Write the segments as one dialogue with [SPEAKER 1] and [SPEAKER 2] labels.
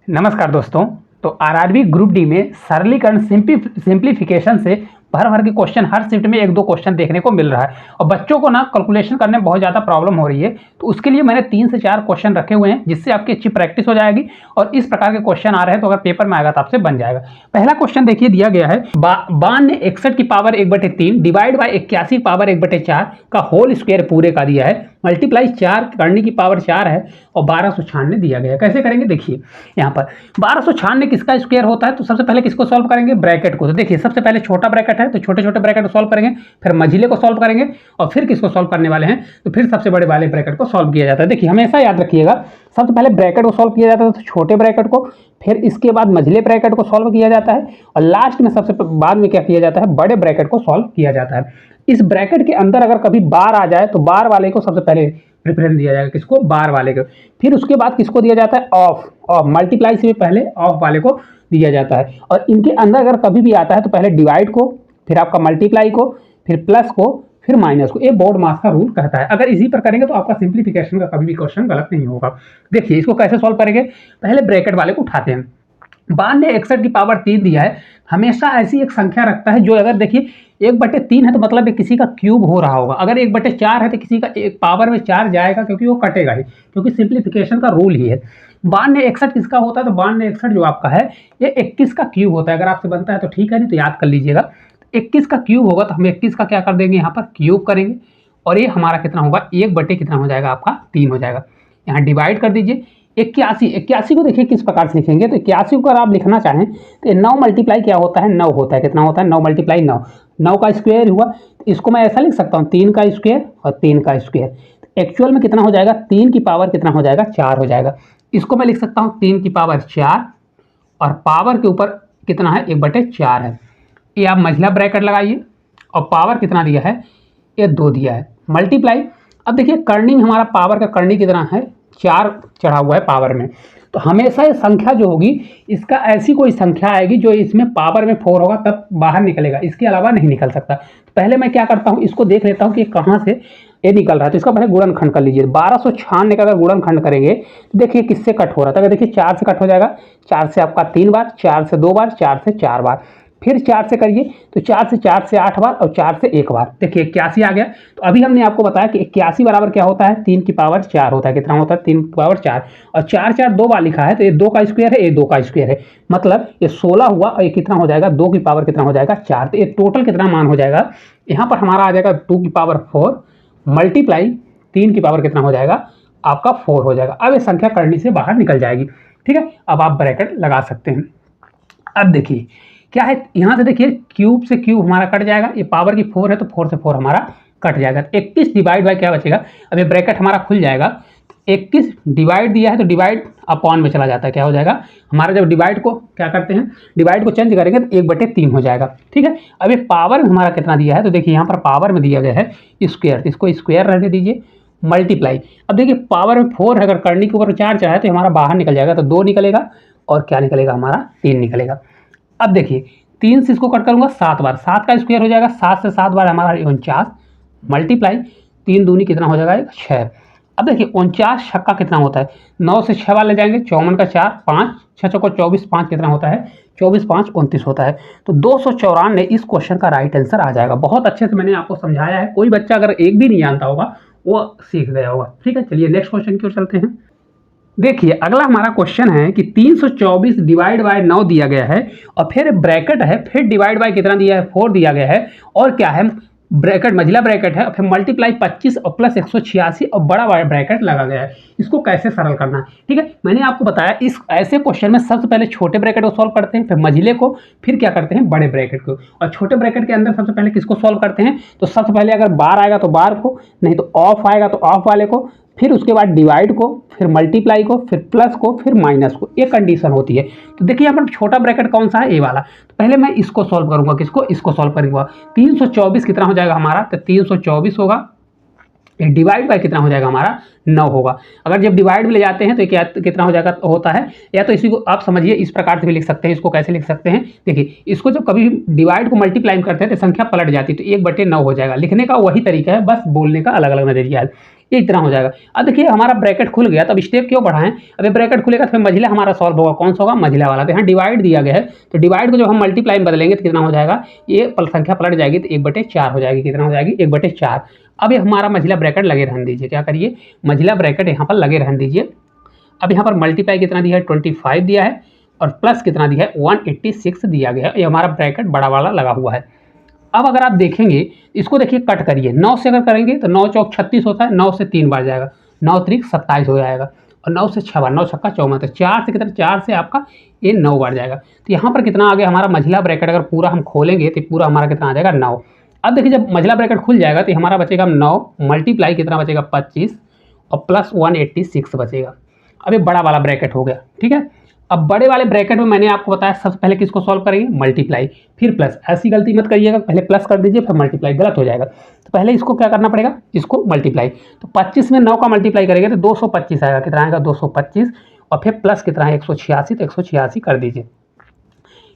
[SPEAKER 1] नमस्कार दोस्तों। तो आरआरबी ग्रुप डी में सरलीकरण सिंप्लीफिकेशन से भर भर के क्वेश्चन हर शिफ्ट में एक दो क्वेश्चन देखने को मिल रहा है और बच्चों को ना कैलकुलेशन करने में बहुत ज़्यादा प्रॉब्लम हो रही है। तो उसके लिए मैंने 3 से 4 क्वेश्चन रखे हुए हैं जिससे आपकी अच्छी प्रैक्टिस हो जाएगी और इस प्रकार के क्वेश्चन आ रहे हैं तो अगर पेपर में आएगा तो आपसे बन जाएगा। पहला क्वेश्चन देखिए दिया गया है 62 की पावर 1/3 डिवाइड बाई 81 पावर 1/4 का होल स्क्वायर पूरे का दिया है, मल्टीप्लाई 4 करने की पावर 4 है और 1296 दिया गया है। कैसे करेंगे देखिए, यहाँ पर 1296 किसका स्क्वायर होता है तो सबसे पहले किसको सॉल्व करेंगे, ब्रैकेट को। तो देखिए सबसे पहले छोटा ब्रैकेट है तो छोटे छोटे ब्रैकेट को सॉल्व करेंगे, फिर मझिले को सॉल्व करेंगे और फिर किसको सॉल्व करने वाले हैं तो फिर सबसे बड़े वाले ब्रैकेट को सॉल्व किया जाता है। देखिए हमेशा याद रखिएगा सबसे पहले ब्रैकेट को सॉल्व किया जाता है तो छोटे ब्रैकेट को, फिर इसके बाद मझिले ब्रैकेट को सॉल्व किया जाता है और लास्ट में सबसे बाद में क्या किया जाता है, बड़े ब्रैकेट को सॉल्व किया जाता है। इस ब्रैकेट के अंदर अगर कभी बार आ जाए तो बार वाले को सबसे पहले प्रेफरेंस दिया जाएगा, किसको, बार वाले को। फिर उसके बाद किसको दिया जाता है, ऑफ मल्टीप्लाई से पहले ऑफ वाले को दिया जाता है। और इनके अंदर अगर कभी भी आता है तो पहले डिवाइड को, फिर आपका मल्टीप्लाई को, फिर प्लस को, फिर माइनस को। ये बोर्ड मास का रूल कहता है। अगर इसी पर करेंगे तो आपका सिंप्लीफिकेशन का कभी भी क्वेश्चन गलत नहीं होगा। देखिए इसको कैसे सॉल्व करेंगे, पहले ब्रैकेट वाले को उठाते हैं। 62 की पावर 3 दिया है, हमेशा ऐसी एक संख्या रखता है जो अगर देखिए 1/3 है तो मतलब किसी का क्यूब हो रहा होगा, अगर 1/4 है तो किसी का एक पावर में 4 जाएगा क्योंकि वो कटेगा ही, क्योंकि सिंप्लीफिकेशन का रूल ही है। 62 किसका होता है तो 62 जो आपका है ये 21 का क्यूब होता है। अगर आपसे बनता है तो ठीक है, नहीं तो याद कर लीजिएगा। 21 का क्यूब होगा तो हम 21 का क्या कर देंगे, यहाँ पर क्यूब करेंगे और ये हमारा कितना होगा, 1/, कितना हो जाएगा आपका 3 हो जाएगा। यहाँ डिवाइड कर दीजिए 81 को देखिए किस प्रकार से लिखेंगे तो 81 को अगर आप लिखना चाहें तो 9 मल्टीप्लाई क्या होता है, 9 होता है। कितना होता है, 9 मल्टीप्लाई 9, 9 का स्क्वायर हुआ। तो इसको मैं ऐसा लिख सकता हूँ 3 का स्क्वायर और 3 का स्क्वायर। एक्चुअल में कितना हो जाएगा, 3 की पावर कितना हो जाएगा, 4 हो जाएगा। इसको मैं लिख सकता हूँ 3 की पावर 4 और पावर के ऊपर कितना है, 1/4 है। ये आप मझला ब्रैकेट लगाइए और पावर कितना दिया है, ये 2 दिया है, मल्टीप्लाई। अब देखिए करनी में हमारा पावर का करनी कितना है, 4 चढ़ा हुआ है पावर में। तो हमेशा ये संख्या जो होगी इसका ऐसी कोई संख्या आएगी जो इसमें पावर में 4 होगा तब बाहर निकलेगा, इसके अलावा नहीं निकल सकता। तो पहले मैं क्या करता हूँ, इसको देख लेता हूँ कि कहाँ से ये निकल रहा है। तो इसका पहले गुणनखंड कर लीजिए। 1296 का अगर गुणनखंड करेंगे तो देखिए किससे कट हो रहा था, देखिए 4 से कट हो जाएगा। 4 से आपका 3 बार, 4 से 2 बार, 4 से 4 बार, फिर 4 से करिए तो 4 से 8 बार और 4 से 1 बार। देखिए 81 आ गया। तो अभी हमने आपको बताया कि 81 बराबर क्या होता है, 3 की पावर 4 होता है। कितना होता है, 3 की पावर 4 और 4 2 बार लिखा है तो ये 2 का स्क्वायर है, ये 2 का स्क्वायर है, मतलब ये 16 हुआ और ये कितना हो जाएगा, 2 की पावर कितना हो जाएगा, 4। तो ये टोटल कितना मान हो जाएगा, यहाँ पर हमारा आ जाएगा 2 की पावर 4 मल्टीप्लाई 3 की पावर कितना हो जाएगा आपका 4 हो जाएगा। अब ये संख्या करनी से बाहर निकल जाएगी। ठीक है, अब आप ब्रैकेट लगा सकते हैं। अब देखिए क्या है, यहाँ से देखिए क्यूब से क्यूब हमारा कट जाएगा, ये पावर की 4 है तो 4 से 4 हमारा कट जाएगा। 21 डिवाइड बाय क्या बचेगा, अब ये ब्रैकेट हमारा खुल जाएगा। 21 डिवाइड दिया है तो डिवाइड अपॉन में चला जाता है, क्या हो जाएगा हमारा, जब डिवाइड को क्या करते हैं, डिवाइड को चेंज करेंगे तो 1/3 हो जाएगा। ठीक है, अब ये पावर में हमारा कितना दिया है तो देखिए यहाँ पर पावर में दिया गया है स्क्वायर, इसको स्क्वायर रहने दीजिए, मल्टीप्लाई। अब देखिए पावर में 4 है, अगर करनी के ऊपर 4 चढ़ा है तो हमारा बाहर निकल जाएगा, तो 2 निकलेगा और क्या निकलेगा हमारा 3 निकलेगा। अब देखिए 3 से इसको कट करूंगा 7 बार, 7 का स्क्वायर हो जाएगा, 7 से 7 बार हमारा 49 मल्टीप्लाई 3 दूनी कितना हो जाएगा 6। अब देखिए 49 छक्का कितना होता है, 9 से 6 बार ले जाएंगे, 54 का 4, 5 6 चौको 24, 5 कितना होता है 24, 5 29 होता है। तो 294 इस क्वेश्चन का राइट आंसर आ जाएगा। बहुत अच्छे से मैंने आपको समझाया है, कोई बच्चा अगर एक भी नहीं जानता होगा वो सीख गया होगा। ठीक है, चलिए नेक्स्ट क्वेश्चन की ओर चलते हैं। देखिए अगला हमारा क्वेश्चन है कि 324 डिवाइड बाय 9 दिया गया है और फिर ब्रैकेट है, फिर डिवाइड बाय कितना दिया है 4 दिया गया है और क्या है ब्रैकेट मझला ब्रैकेट है और फिर मल्टीप्लाई 25 और प्लस 186 और बड़ा ब्रैकेट लगा गया है। इसको कैसे सरल करना है, ठीक है, मैंने आपको बताया इस ऐसे क्वेश्चन में सबसे पहले छोटे ब्रैकेट को सॉल्व करते हैं, फिर मझले को, फिर क्या करते हैं बड़े ब्रैकेट को। और छोटे ब्रैकेट के अंदर सबसे पहले किसको सॉल्व करते हैं तो सबसे पहले अगर बार आएगा तो बार को, नहीं तो ऑफ आएगा तो ऑफ वाले को, फिर उसके बाद डिवाइड को, फिर मल्टीप्लाई को, फिर प्लस को, फिर माइनस को। ये कंडीशन होती है। तो देखिए यहाँ पर छोटा ब्रैकेट कौन सा है, ए वाला। तो पहले मैं इसको सॉल्व करूंगा, किसको, इसको सॉल्व करूंगा। 324 कितना हो जाएगा हमारा, तो 324 होगा, डिवाइड बाय कितना हो जाएगा हमारा 9 होगा। अगर जब डिवाइड में ले जाते हैं तो क्या कितना हो जाएगा होता है, या तो इसी को आप समझिए इस प्रकार से भी लिख सकते हैं। इसको कैसे लिख सकते हैं, देखिए इसको जब कभी डिवाइड को मल्टीप्लाई करते हैं तो संख्या पलट जाती है, तो 1/9 हो जाएगा। लिखने का वही तरीका है, बस बोलने का अलग अलग नजरिया है। ये इतना हो जाएगा। अब देखिए हमारा ब्रैकेट खुल गया, तो अब स्टेप क्यों बढ़ाएं, अभी ब्रैकेट खुलेगा तो फिर मझिला हमारा सॉल्व होगा, कौन सा होगा, मझिला वाला। तो यहाँ डिवाइड दिया गया है, तो डिवाइड को जब हम मल्टीप्लाई में बदलेंगे तो कितना हो जाएगा, ये संख्या पलट जाएगी तो 1/4 हो जाएगी, कितना हो जाएगी, 1/4। अब ये हमारा मझिला ब्रैकेट लगे रहने दीजिए, क्या करिए, मझिला ब्रैकेट यहाँ पर लगे रहने दीजिए। अब यहाँ पर मल्टीप्लाई कितना दिया है, 25 दिया है, और प्लस कितना दिया है, 186 दिया गया है। ये हमारा ब्रैकेट बड़ा वाला लगा हुआ है। अब अगर आप देखेंगे, इसको देखिए कट करिए, 9 से अगर करेंगे तो 9 चौक 36 होता है, 9 से 3 बार जाएगा, 9 त्रिक 27 हो जाएगा, और 9 से 6 बार, 9 छक्का 54, तो 4 से कितना, 4 से आपका ये 9 बार जाएगा। तो यहाँ पर कितना आ गया हमारा मझिला ब्रैकेट, अगर पूरा हम खोलेंगे तो पूरा हमारा कितना आ जाएगा, 9। अब देखिए जब मझिला ब्रैकेट खुल जाएगा तो हमारा बचेगा 9 मल्टीप्लाई कितना बचेगा, 25, और प्लस 186 बचेगा। अब ये बड़ा वाला ब्रैकेट हो गया, ठीक है। अब बड़े वाले ब्रैकेट में मैंने आपको बताया सबसे पहले किसको सॉल्व करेंगे, मल्टीप्लाई, फिर प्लस। ऐसी गलती मत करिएगा, पहले प्लस कर दीजिए फिर मल्टीप्लाई, गलत हो जाएगा। तो पहले इसको क्या करना पड़ेगा, इसको मल्टीप्लाई। तो 25 में 9 का मल्टीप्लाई करेंगे तो 225 आएगा, कितना आएगा, 225, और फिर प्लस कितना है, 186, तो 186 कर दीजिए।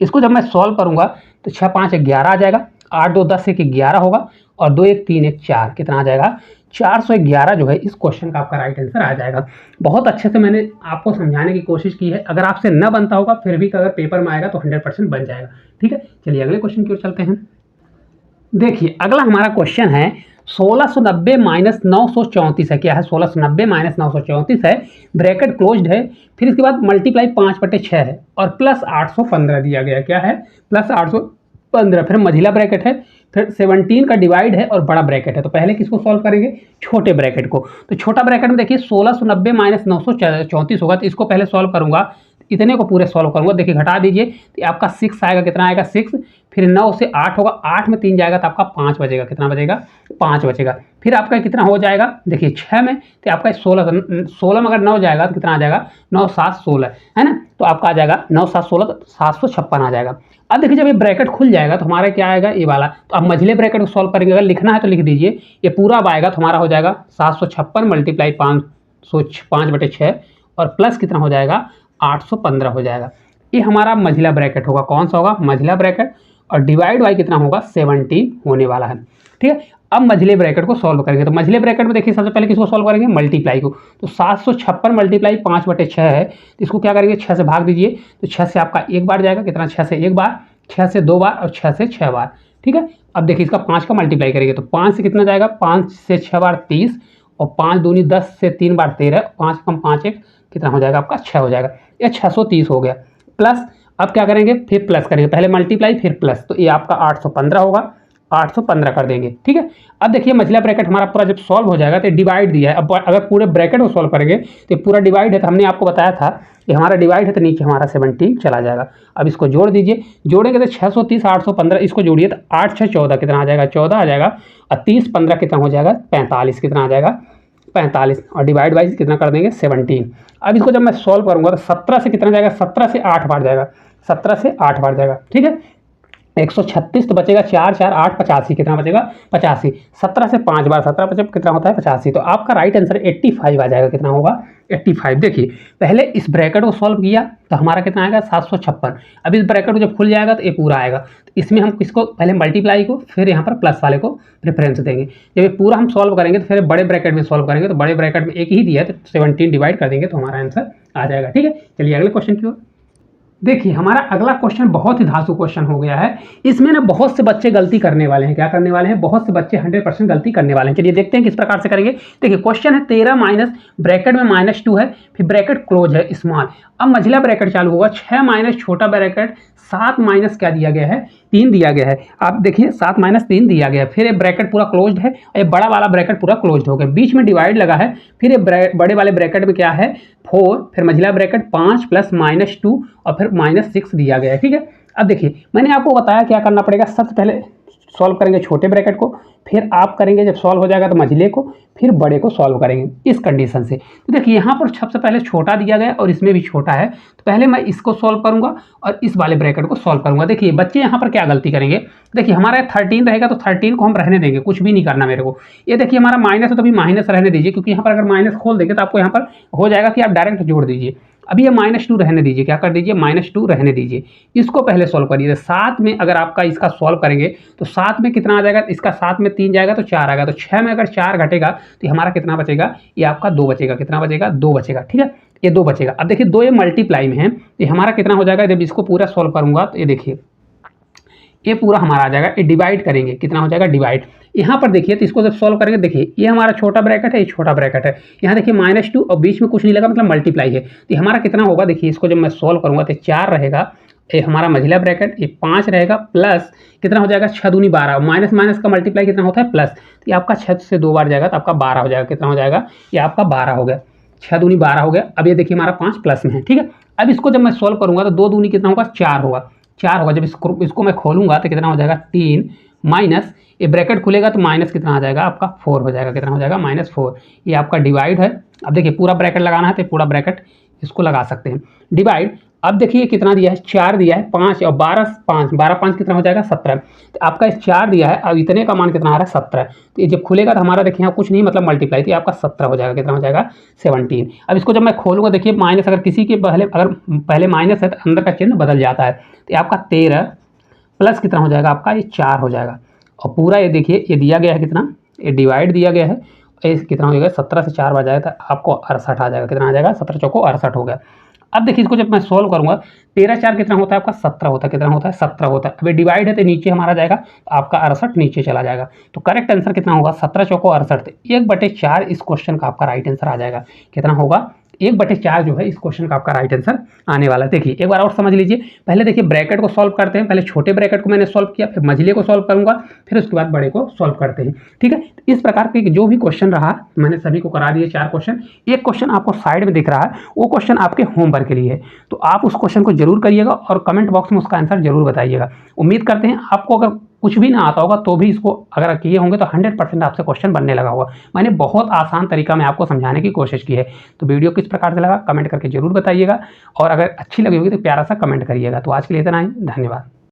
[SPEAKER 1] इसको जब मैं सॉल्व करूंगा तो 6 5 11 आ जाएगा, 8 2 10 1 11 होगा, और 2 1 3 1 4, कितना आ जाएगा, 411 जो है इस क्वेश्चन का आपका राइट आंसर आ जाएगा। बहुत अच्छे से मैंने आपको समझाने की कोशिश की है, अगर आपसे न बनता होगा फिर भी अगर पेपर में आएगा तो 100% बन जाएगा, ठीक है। चलिए अगले क्वेश्चन की ओर चलते हैं। देखिए अगला हमारा क्वेश्चन है 1690 माइनस 934 है, क्या है, 1690 माइनस 934 है, ब्रैकेट क्लोज्ड है, फिर इसके बाद मल्टीप्लाई 5/6 है, और प्लस 815 दिया गया, क्या है, प्लस 815, फिर मझिला ब्रैकेट है, फिर 17 का डिवाइड है, और बड़ा ब्रैकेट है। तो पहले किसको सॉल्व करेंगे, छोटे ब्रैकेट को। तो छोटा ब्रैकेट में देखिए 1690 माइनस 934 होगा, तो इसको पहले सॉल्व करूंगा, इतने को पूरे सॉल्व करूंगा। देखिए घटा दीजिए तो आपका 6 आएगा, कितना आएगा, 6, फिर 9 से 8 होगा, 8 में 3 जाएगा तो आपका 5 बचेगा, कितना बचेगा, 5 बचेगा। फिर आपका कितना हो जाएगा, देखिए 6 में तो आपका 16 में अगर 9 जाएगा तो कितना आ जाएगा, 9 7 16 है ना, तो आपका आ जाएगा 9 7 16, तो 756 आ जाएगा। अब देखिए जब ये ब्रैकेट खुल जाएगा तो हमारा क्या आएगा, ये वाला। तो आप मझिले ब्रैकेट को सॉल्व करेंगे, अगर लिखना है तो लिख दीजिए, ये पूरा अब आएगा तो हमारा हो जाएगा 756 मल्टीप्लाई 5/6, और प्लस कितना हो जाएगा, 815 हो जाएगा। ये हमारा मझिला ब्रैकेट होगा, कौन सा होगा, मझिला ब्रैकेट, और डिवाइड बाई कितना होगा, 17 होने वाला है, ठीक है। अब मझिले ब्रैकेट को सॉल्व करेंगे, तो मझिले ब्रैकेट में देखिए सबसे पहले किसको सॉल्व करेंगे, मल्टीप्लाई को। तो 756 मल्टीप्लाई 5/6 है, तो इसको क्या करेंगे, 6 से भाग दीजिए, तो 6 से आपका 1 बार जाएगा, कितना, 6 से 1 बार, 6 से 2 बार, और 6 से 6 बार, ठीक है। अब देखिए इसका 5 का मल्टीप्लाई करेंगे, तो 5 से कितना जाएगा, 5 से 6 बार 30, और 5 दूनी 10 से 3 बार 13, 5 कम 5 1 कितना हो जाएगा आपका, 6 हो जाएगा, ये 630 हो गया। प्लस अब क्या करेंगे, फिर प्लस करेंगे, पहले मल्टीप्लाई फिर प्लस, तो ये आपका 815 होगा, 815 कर देंगे, ठीक है। अब देखिए मझिला ब्रैकेट हमारा पूरा जब सॉल्व हो जाएगा तो डिवाइड दिया है, अब अगर पूरे ब्रैकेट को सॉल्व करेंगे तो पूरा डिवाइड है, तो हमने आपको बताया था कि हमारा डिवाइड है तो नीचे हमारा 17 चला जाएगा। अब इसको जोड़ दीजिए, जोड़ेंगे तो 630 815, इसको जोड़िए तो 8 6 14 कितना आ जाएगा, 14 आ जाएगा, और 30 15 कितना हो जाएगा, 45, कितना आ जाएगा, 45, और डिवाइड बाई कितना कर देंगे, 17। अब इसको जब मैं सॉल्व करूंगा तो 17 से कितना जाएगा, 17 से 8 बार जाएगा, 17 से 8 बार जाएगा, ठीक है। 136 तो बचेगा, 4 4 8 85, कितना बचेगा, 85, 17 से 5 बार 17 बचे, कितना होता है, 85। तो आपका राइट आंसर 85 आ जाएगा, कितना होगा, 85। देखिए पहले इस ब्रैकेट को सॉल्व किया तो हमारा कितना आएगा, 756। अब इस ब्रैकेट को जब खुल जाएगा तो ये पूरा आएगा, तो इसमें हम किसको, पहले मल्टीप्लाई को, फिर यहाँ पर प्लस वाले को प्रेफरेंस देंगे। जब ये पूरा हम सॉल्व करेंगे तो फिर बड़े ब्रैकेट में सॉल्व करेंगे, तो बड़े ब्रैकेट में एक ही दिया है तो 17 डिवाइड कर देंगे तो हमारा आंसर आ जाएगा, ठीक है। चलिए अगले क्वेश्चन की ओर। देखिए हमारा अगला क्वेश्चन बहुत ही धांसू क्वेश्चन हो गया है, इसमें ना बहुत से बच्चे गलती करने वाले हैं, क्या करने वाले हैं, बहुत से बच्चे 100% गलती करने वाले हैं। चलिए देखते हैं किस प्रकार से करेंगे। देखिए क्वेश्चन है 13 माइनस ब्रैकेट में -2 है, फिर ब्रैकेट क्लोज है स्मॉल, अब मझिला ब्रैकेट चालू होगा, 6 माइनस छोटा ब्रैकेट 7 माइनस क्या दिया गया है, 3 दिया गया है। आप देखिए 7 माइनस 3 दिया गया है, फिर ये ब्रैकेट पूरा क्लोज्ड है, ये बड़ा वाला ब्रैकेट पूरा क्लोज्ड हो गया, बीच में डिवाइड लगा है, फिर ये बड़े वाले ब्रैकेट में क्या है 4, फिर मझिला ब्रैकेट 5 प्लस -2 और फिर -6 दिया गया है, ठीक है। अब देखिए मैंने आपको बताया क्या करना पड़ेगा, सबसे पहले सॉल्व करेंगे छोटे ब्रैकेट को, फिर आप करेंगे जब सॉल्व हो जाएगा तो मझिले को, फिर बड़े को सॉल्व करेंगे इस कंडीशन से। तो देखिए यहाँ पर सबसे पहले छोटा दिया गया और इसमें भी छोटा है, तो पहले मैं इसको सॉल्व करूंगा और इस वाले ब्रैकेट को सॉल्व करूंगा। देखिए बच्चे यहाँ पर क्या गलती करेंगे, देखिए हमारा 13 रहेगा तो 13 को हम रहने देंगे, कुछ भी नहीं करना मेरे को। ये देखिए हमारा माइनस है तो भी माइनस रहने दीजिए, क्योंकि यहाँ पर अगर माइनस खोल देंगे तो आपको यहाँ पर हो जाएगा कि आप डायरेक्ट जोड़ दीजिए। अभी ये -2 रहने दीजिए, क्या कर दीजिए -2 रहने दीजिए, इसको पहले सॉल्व करिए। 7 में अगर आपका इसका सॉल्व करेंगे तो 7 में कितना आ जाएगा, इसका 7 में 3 जाएगा तो 4 आएगा, तो 6 में अगर 4 घटेगा तो हमारा कितना बचेगा, ये आपका 2 बचेगा। कितना बचेगा, 2 बचेगा, ठीक है, ये 2 बचेगा। अब देखिए 2 ये मल्टीप्लाई में है, ये हमारा कितना हो जाएगा, जब इसको पूरा सॉल्व करूंगा तो ये देखिए ये पूरा हमारा आ जाएगा, ये डिवाइड करेंगे, कितना हो जाएगा, डिवाइड। यहाँ पर देखिए तो इसको जब सॉल्व करेंगे, देखिए ये हमारा छोटा ब्रैकेट है, ये छोटा ब्रैकेट है, यहाँ देखिए -2 और बीच में कुछ नहीं लगा, मतलब मल्टीप्लाई है, तो हमारा कितना होगा, देखिए इसको जब मैं सॉल्व करूँगा तो 4 रहेगा, ये हमारा मझिला ब्रैकेट, ये 5 रहेगा, प्लस कितना हो जाएगा, 6 दूनी 12, माइनस माइनस का मल्टीप्लाई कितना होता है, प्लस, तो ये आपका 6 से 2 बार जाएगा तो आपका 12 हो जाएगा। कितना हो जाएगा, ये आपका 12 हो गया, 6 दूनी 12 हो गया। अब ये देखिए हमारा 5 प्लस में है, ठीक है। अब इसको जब मैं सॉल्व करूँगा तो 2 दूनी कितना होगा, 4 होगा, 4 होगा। जब इसको मैं खोलूँगा तो कितना हो जाएगा, 3 माइनस, ये ब्रैकेट खुलेगा तो माइनस कितना आ जाएगा आपका, 4 हो जाएगा। कितना हो जाएगा, -4। ये आपका डिवाइड है। अब देखिए पूरा ब्रैकेट लगाना है तो पूरा ब्रैकेट इसको लगा सकते हैं, डिवाइड। अब देखिए कितना दिया है, 4 दिया है, 5 और 12, 5 कितना हो जाएगा, 17। तो आपका इस 4 दिया है, अब इतने का मान कितना आ रहा है, 17। तो ये जब खुलेगा तो हमारा देखिए यहाँ कुछ नहीं, मतलब मल्टीप्लाई, तो ये आपका 17 हो जाएगा। कितना हो जाएगा, 17। अब इसको जब मैं खोलूँगा, देखिए माइनस, अगर किसी के पहले माइनस है तो अंदर का चिन्ह बदल जाता है, तो ये आपका 13 प्लस कितना हो जाएगा आपका, ये 4 हो जाएगा। और पूरा ये देखिए ये दिया गया है कितना, ये डिवाइड दिया गया है, ये कितना हो जाएगा, 17 से 4 बार जाएगा तो आपको 68 आ जाएगा। कितना आ जाएगा, 17 चौको 68 हो गया। अब देखिए इसको जब मैं सोल्व करूंगा, 13 4 कितना होता है आपका, 17 होता है। कितना होता है, 17 होता है। अब ये डिवाइड है तो नीचे हमारा जाएगा, तो आपका 68 नीचे चला जाएगा। तो करेक्ट आंसर कितना होगा, 17 चौको 68, 1/4 इस क्वेश्चन का आपका राइट आंसर आ जाएगा। कितना होगा, 1/4 जो है इस क्वेश्चन का आपका राइट आंसर आने वाला है। देखिए एक बार और समझ लीजिए, पहले देखिए ब्रैकेट को सॉल्व करते हैं, पहले छोटे ब्रैकेट को मैंने सॉल्व किया, फिर मझले को सॉल्व करूंगा, फिर उसके बाद बड़े को सॉल्व करते हैं, ठीक है। इस प्रकार के जो भी क्वेश्चन रहा मैंने सभी को करा दिए 4 क्वेश्चन। एक क्वेश्चन आपको साइड में दिख रहा है, वो क्वेश्चन आपके होमवर्क के लिए है, तो आप उस क्वेश्चन को जरूर करिएगा और कमेंट बॉक्स में उसका आंसर जरूर बताइएगा। उम्मीद करते हैं आपको अगर कुछ भी ना आता होगा तो भी इसको अगर किए होंगे तो 100% आपसे क्वेश्चन बनने लगा होगा। मैंने बहुत आसान तरीका में आपको समझाने की कोशिश की है। तो वीडियो किस प्रकार से लगा कमेंट करके जरूर बताइएगा, और अगर अच्छी लगी होगी तो प्यारा सा कमेंट करिएगा। तो आज के लिए इतना ही, धन्यवाद।